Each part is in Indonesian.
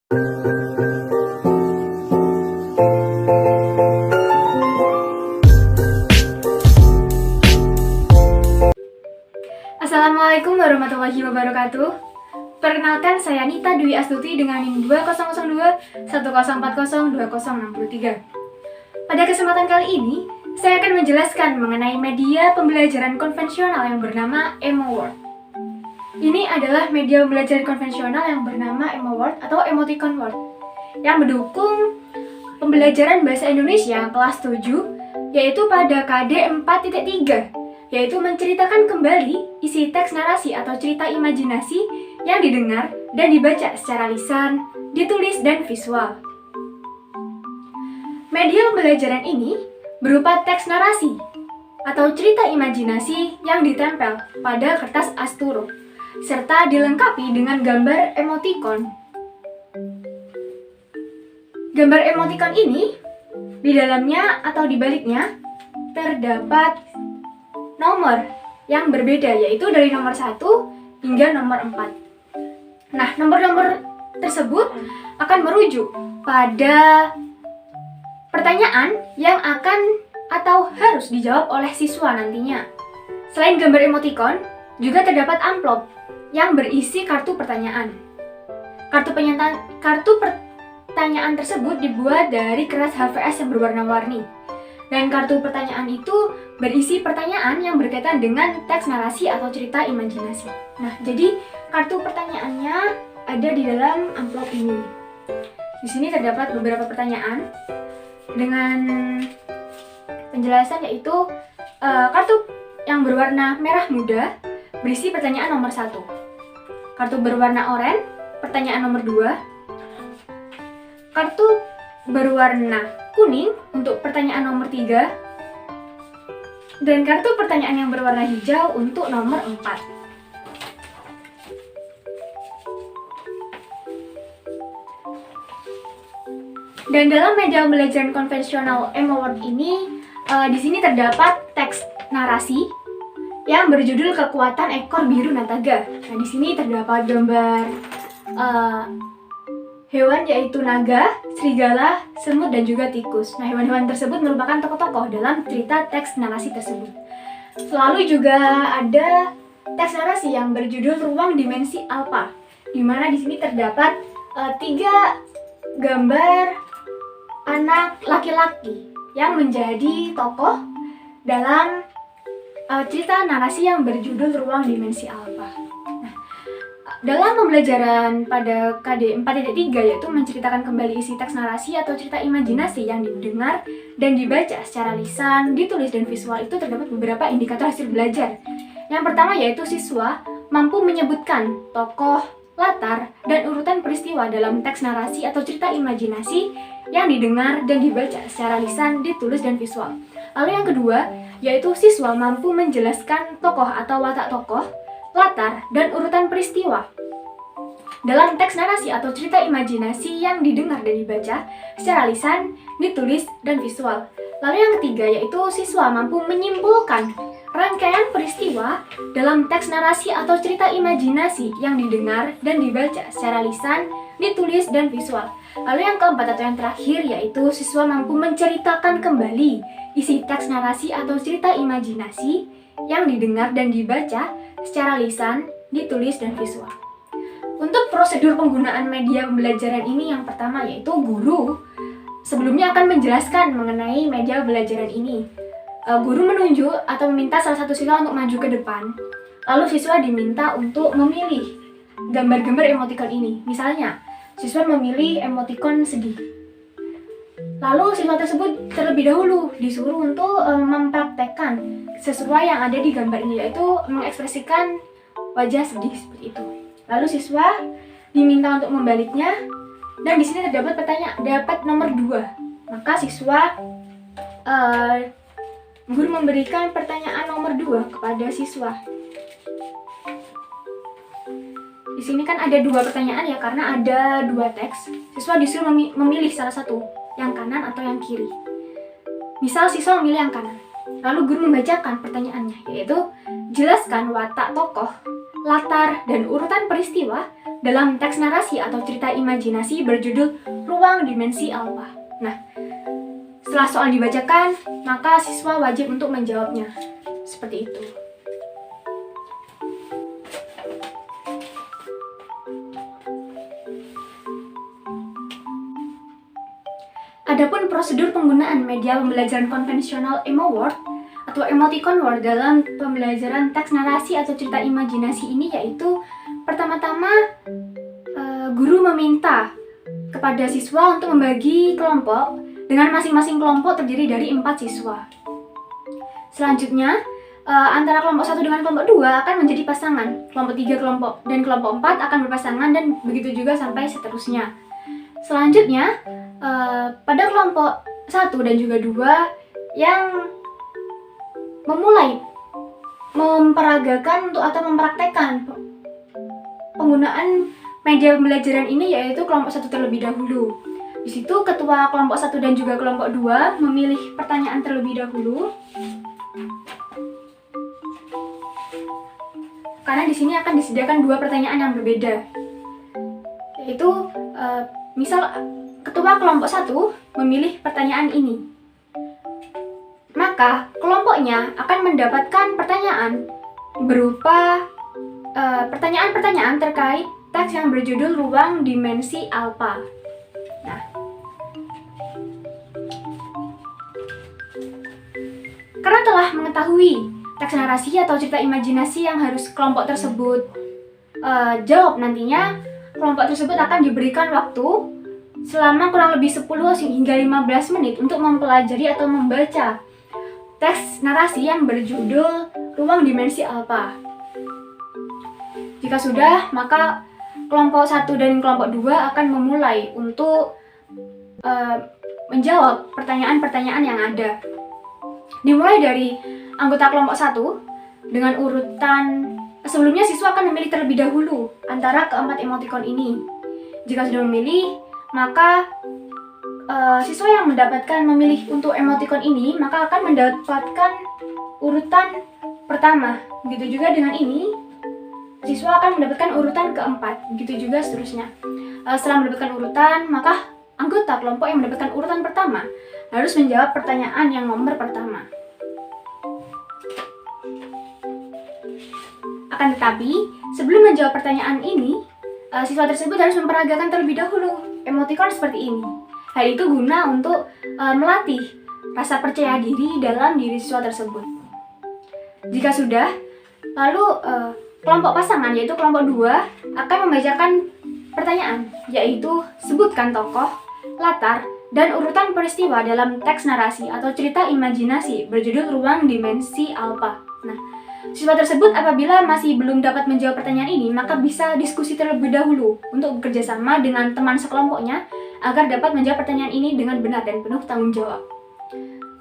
Assalamualaikum warahmatullahi wabarakatuh. Perkenalkan, saya Nita Dwi Astuti dengan NIM 2002 1040 2063. Pada kesempatan kali ini, saya akan menjelaskan mengenai media pembelajaran konvensional yang bernama EmoWord. Ini adalah media pembelajaran konvensional yang bernama EmoWord atau Emoticon Word yang mendukung pembelajaran bahasa Indonesia kelas 7, yaitu pada KD 4.3, yaitu menceritakan kembali isi teks narasi atau cerita imajinasi yang didengar dan dibaca secara lisan, ditulis, dan visual. Media pembelajaran ini berupa teks narasi atau cerita imajinasi yang ditempel pada kertas asturo, serta dilengkapi dengan gambar emoticon. Gambar emoticon ini, di dalamnya atau di baliknya, terdapat nomor yang berbeda, yaitu dari nomor 1 hingga nomor 4. Nah, nomor-nomor tersebut akan merujuk pada pertanyaan yang akan atau harus dijawab oleh siswa nantinya. Selain gambar emoticon, juga terdapat amplop yang berisi kartu pertanyaan. Kartu pertanyaan tersebut dibuat dari kertas HVS yang berwarna-warni. Dan kartu pertanyaan itu berisi pertanyaan yang berkaitan dengan teks narasi atau cerita imajinasi. Nah, jadi kartu pertanyaannya ada di dalam amplop ini. Di sini terdapat beberapa pertanyaan dengan penjelasan, yaitu kartu yang berwarna merah muda berisi pertanyaan nomor 1. Kartu berwarna oranye, pertanyaan nomor 2. Kartu berwarna kuning untuk pertanyaan nomor 3, dan kartu pertanyaan yang berwarna hijau untuk nomor 4. Dan dalam media pembelajaran konvensional EmoWord ini, di sini terdapat teks narasi yang berjudul Kekuatan Ekor Biru Nataga. Nah, di sini terdapat gambar hewan, yaitu naga, serigala, semut, dan juga tikus. Nah, hewan-hewan tersebut merupakan tokoh-tokoh dalam cerita teks narasi tersebut. Selalu juga ada teks narasi yang berjudul Ruang Dimensi Alpha, di mana di sini terdapat 3 gambar anak laki-laki yang menjadi tokoh dalam cerita narasi yang berjudul Ruang Dimensi Alpha. Dalam pembelajaran pada KD 4.3, yaitu menceritakan kembali isi teks narasi atau cerita imajinasi yang didengar dan dibaca secara lisan, ditulis, dan visual, itu terdapat beberapa indikator hasil belajar. Yang pertama yaitu siswa mampu menyebutkan tokoh, latar, dan urutan peristiwa dalam teks narasi atau cerita imajinasi yang didengar dan dibaca secara lisan, ditulis, dan visual. Lalu yang kedua yaitu siswa mampu menjelaskan tokoh atau watak tokoh, latar, dan urutan peristiwa dalam teks narasi atau cerita imajinasi yang didengar dan dibaca secara lisan, ditulis, dan visual. Lalu yang ketiga yaitu siswa mampu menyimpulkan rangkaian peristiwa dalam teks narasi atau cerita imajinasi yang didengar dan dibaca secara lisan, ditulis, dan visual. Lalu yang keempat atau yang terakhir yaitu siswa mampu menceritakan kembali isi teks narasi atau cerita imajinasi yang didengar dan dibaca secara lisan, ditulis, dan visual. Untuk prosedur penggunaan media pembelajaran ini, yang pertama yaitu guru sebelumnya akan menjelaskan mengenai media pembelajaran ini. Guru menunjuk atau meminta salah satu siswa untuk maju ke depan. Lalu siswa diminta untuk memilih gambar-gambar emoticon ini. Misalnya, siswa memilih emoticon sedih. Lalu siswa tersebut terlebih dahulu disuruh untuk mempraktekkan sesuai yang ada di gambar ini, yaitu mengekspresikan wajah sedih seperti itu. Lalu siswa diminta untuk membaliknya, dan di sini terdapat dapat nomor 2. Maka siswa guru memberikan pertanyaan nomor 2 kepada siswa. Di sini kan ada 2 pertanyaan ya, karena ada 2 teks. Siswa disuruh memilih salah satu, yang kanan atau yang kiri. Misal siswa memilih yang kanan. Lalu guru membacakan pertanyaannya, yaitu jelaskan watak tokoh, latar, dan urutan peristiwa dalam teks narasi atau cerita imajinasi berjudul Ruang Dimensi Alpha. Nah, setelah soal dibacakan, maka siswa wajib untuk menjawabnya. Seperti itu. Adapun prosedur penggunaan media pembelajaran konvensional EmoWord atau emoticon word dalam pembelajaran teks narasi atau cerita imajinasi ini yaitu pertama-tama guru meminta kepada siswa untuk membagi kelompok dengan masing-masing kelompok terdiri dari 4 siswa. Selanjutnya, antara kelompok 1 dengan kelompok 2 akan menjadi pasangan. Kelompok 3 kelompok dan kelompok 4 akan berpasangan dan begitu juga sampai seterusnya. Selanjutnya, pada kelompok 1 dan juga 2 yang memulai memperagakan atau mempraktekkan penggunaan media pembelajaran ini yaitu kelompok 1 terlebih dahulu. Di situ ketua kelompok 1 dan juga kelompok 2 memilih pertanyaan terlebih dahulu. Karena di sini akan disediakan 2 pertanyaan yang berbeda. Yaitu misal ketua kelompok 1 memilih pertanyaan ini. Maka kelompoknya akan mendapatkan pertanyaan berupa pertanyaan-pertanyaan terkait teks yang berjudul Ruang Dimensi Alpha. Nah, karena telah mengetahui teks narasi atau cerita imajinasi yang harus kelompok tersebut jawab nantinya, kelompok tersebut akan diberikan waktu selama kurang lebih 10 hingga 15 menit untuk mempelajari atau membaca teks narasi yang berjudul Ruang Dimensi Alpha. Jika sudah, maka kelompok 1 dan kelompok 2 akan memulai untuk menjawab pertanyaan-pertanyaan yang ada. Dimulai dari anggota kelompok 1 dengan urutan sebelumnya siswa akan memilih terlebih dahulu antara keempat emoticon ini. Jika sudah memilih, maka siswa yang mendapatkan memilih untuk emoticon ini maka akan mendapatkan urutan pertama. Begitu juga dengan ini, siswa akan mendapatkan urutan keempat. Begitu juga seterusnya. Setelah mendapatkan urutan, maka anggota kelompok yang mendapatkan urutan pertama harus menjawab pertanyaan yang nomor pertama. Akan tetapi, sebelum menjawab pertanyaan ini, siswa tersebut harus memperagakan terlebih dahulu emoticon seperti ini. Hal itu guna untuk melatih rasa percaya diri dalam diri siswa tersebut. Jika sudah, lalu kelompok pasangan yaitu kelompok 2 akan membacakan pertanyaan, yaitu sebutkan tokoh, latar, dan urutan peristiwa dalam teks narasi atau cerita imajinasi berjudul Ruang Dimensi Alpha. Nah, siswa tersebut apabila masih belum dapat menjawab pertanyaan ini, maka bisa diskusi terlebih dahulu untuk bekerja sama dengan teman sekelompoknya agar dapat menjawab pertanyaan ini dengan benar dan penuh tanggung jawab.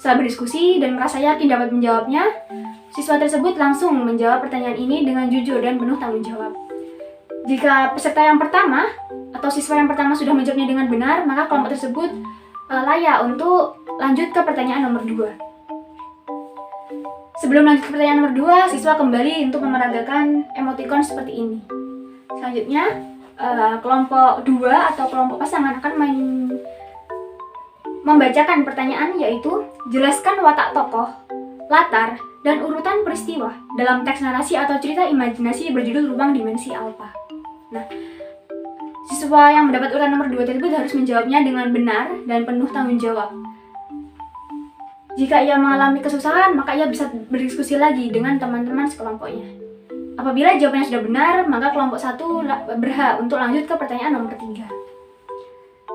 Setelah berdiskusi dan merasa yakin dapat menjawabnya, siswa tersebut langsung menjawab pertanyaan ini dengan jujur dan penuh tanggung jawab. Jika peserta yang pertama atau siswa yang pertama sudah menjawabnya dengan benar, maka kelompok tersebut layak untuk lanjut ke pertanyaan nomor 2. Sebelum lanjut ke pertanyaan nomor 2, siswa kembali untuk memeragakan emoticon seperti ini. Selanjutnya, kelompok 2 atau kelompok pasangan akan membacakan pertanyaan yaitu jelaskan watak tokoh, latar, dan urutan peristiwa dalam teks narasi atau cerita imajinasi berjudul Ruang Dimensi Alpha. Nah, siswa yang mendapat urutan nomor 2 tersebut harus menjawabnya dengan benar dan penuh tanggung jawab. Jika ia mengalami kesusahan, maka ia bisa berdiskusi lagi dengan teman-teman sekelompoknya. Apabila jawabannya sudah benar, maka kelompok 1 berhak untuk lanjut ke pertanyaan nomor 3.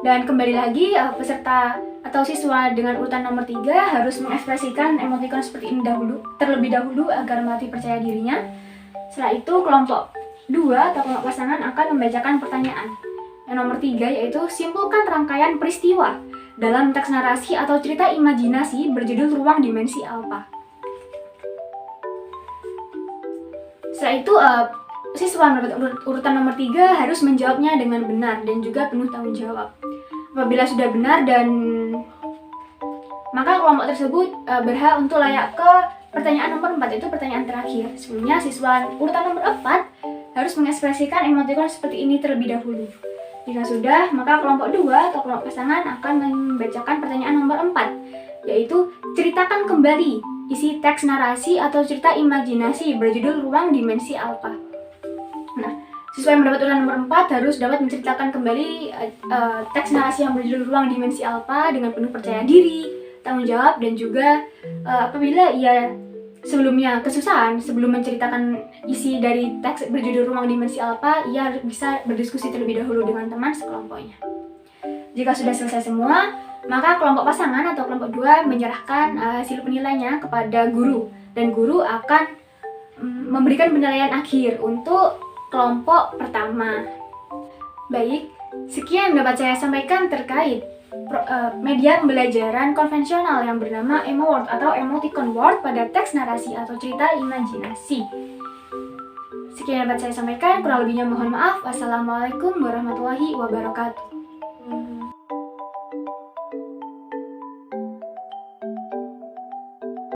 Dan kembali lagi, peserta atau siswa dengan urutan nomor 3 harus mengekspresikan emoticon seperti ini terlebih dahulu agar melatih percaya dirinya. Setelah itu, kelompok 2 atau kelompok pasangan akan membacakan pertanyaan. Yang nomor 3 yaitu simpulkan rangkaian peristiwa dalam teks narasi atau cerita imajinasi berjudul Ruang Dimensi Alpha. Setelah itu, siswa mendapat urutan nomor 3 harus menjawabnya dengan benar dan juga penuh tanggung jawab. Apabila sudah benar maka kelompok tersebut berhak untuk layak ke pertanyaan nomor 4, yaitu pertanyaan terakhir. Sebelumnya siswa urutan nomor 4 harus mengekspresikan emotikon seperti ini terlebih dahulu. Jika sudah, maka kelompok 2 atau kelompok pasangan akan membacakan pertanyaan nomor 4, yaitu ceritakan kembali isi teks narasi atau cerita imajinasi berjudul Ruang Dimensi Alpha. Nah, siswa yang mendapat urutan nomor 4 harus dapat menceritakan kembali teks narasi yang berjudul Ruang Dimensi Alpha dengan penuh percaya diri, tanggung jawab, dan juga apabila ia sebelumnya kesusahan sebelum menceritakan isi dari teks berjudul Ruang Dimensi Alpha, ia bisa berdiskusi terlebih dahulu dengan teman sekelompoknya. Jika sudah selesai semua, maka kelompok pasangan atau kelompok 2 menyerahkan hasil penilaiannya kepada guru, dan guru akan memberikan penilaian akhir untuk kelompok pertama. Baik, sekian dapat saya sampaikan terkait media pembelajaran konvensional yang bernama EmoWord atau Emoticon Word pada teks narasi atau cerita imajinasi. Sekian dapat saya sampaikan, kurang lebihnya mohon maaf. Wassalamualaikum warahmatullahi wabarakatuh.